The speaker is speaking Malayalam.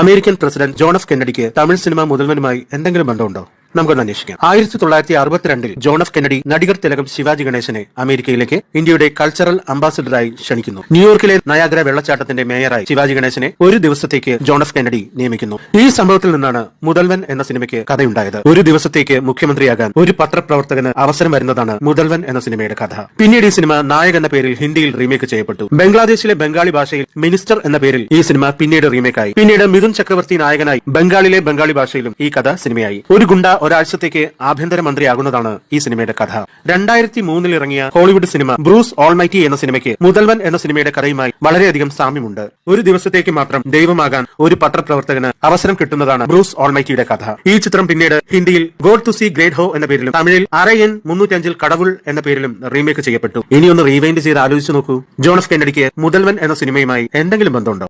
അമേരിക്കൻ പ്രസിഡന്റ് ജോൺ എഫ് കെന്നഡിക്ക് തമിഴ് സിനിമ മുതൽവനുമായി എന്തെങ്കിലും ബന്ധമുണ്ടോ? നമുക്കൊന്ന് അന്വേഷിക്കാം. 1962 ജോൺ എഫ് കെന്നഡി നടികർ തിലകം ശിവാജി ഗണേശനെ അമേരിക്കയിലേക്ക് ഇന്ത്യയുടെ കൾച്ചറൽ അംബാസിഡറായി ക്ഷണിക്കുന്നു. ന്യൂയോർക്കിലെ നയാഗ്ര വെള്ളച്ചാട്ടത്തിന്റെ മേയറായി ശിവാജി ഗണേശനെ ഒരു ദിവസത്തേക്ക് ജോൺ എഫ് കെന്നഡി നിയമിക്കുന്നു. ഈ സംഭവത്തിൽ നിന്നാണ് മുതൽവൻ എന്ന സിനിമയ്ക്ക് കഥയുണ്ടായത്. ഒരു ദിവസത്തേക്ക് മുഖ്യമന്ത്രിയാകാൻ ഒരു പത്രപ്രവർത്തകന് അവസരം വരുന്നതാണ് മുതൽവൻ എന്ന സിനിമയുടെ കഥ. പിന്നീട് ഈ സിനിമ നായക് എന്ന പേരിൽ ഹിന്ദിയിൽ റീമേക്ക് ചെയ്യപ്പെട്ടു. ബംഗ്ലാദേശിലെ ബംഗാളി ഭാഷയിൽ മിനിസ്റ്റർ എന്ന പേരിൽ ഈ സിനിമ പിന്നീട് റീമേക്കായി. പിന്നീട് മിഥുൻ ചക്രവർത്തി നായകനായി ബംഗാളിലെ ബംഗാളി ഭാഷയിലും ഈ കഥ സിനിമയായി. ഒരു ഗുണ്ട ഒരാഴ്ചത്തേക്ക് ആഭ്യന്തരമന്ത്രിയാകുന്നതാണ് ഈ സിനിമയുടെ കഥ. 2003 ഇറങ്ങിയ ഹോളിവുഡ് സിനിമ ബ്രൂസ് ഓൾമൈറ്റി എന്ന സിനിമയ്ക്ക് മുതൽവൻ എന്ന സിനിമയുടെ കഥയുമായി വളരെയധികം സാമ്യമുണ്ട്. ഒരു ദിവസത്തേക്ക് മാത്രം ദൈവമാകാൻ ഒരു പത്രപ്രവർത്തകന് അവസരം കിട്ടുന്നതാണ് ബ്രൂസ് ഓൾമൈറ്റിയുടെ കഥ. ഈ ചിത്രം പിന്നീട് ഹിന്ദിയിൽ ഗോഡ് ടു സീ ഗ്രേറ്റ് ഹോ എന്ന പേരിലും തമിഴിൽ RIN 305 കടവുൾ എന്ന പേരിലും റീമേക്ക് ചെയ്യപ്പെട്ടു. ഇനിയൊന്ന് റീവൈൻഡ് ചെയ്ത് ആലോചിച്ചു നോക്കൂ, ജോൺ എഫ് കെന്നഡിക്ക് മുതൽവൻ എന്ന സിനിമയുമായി എന്തെങ്കിലും ബന്ധമുണ്ടോ?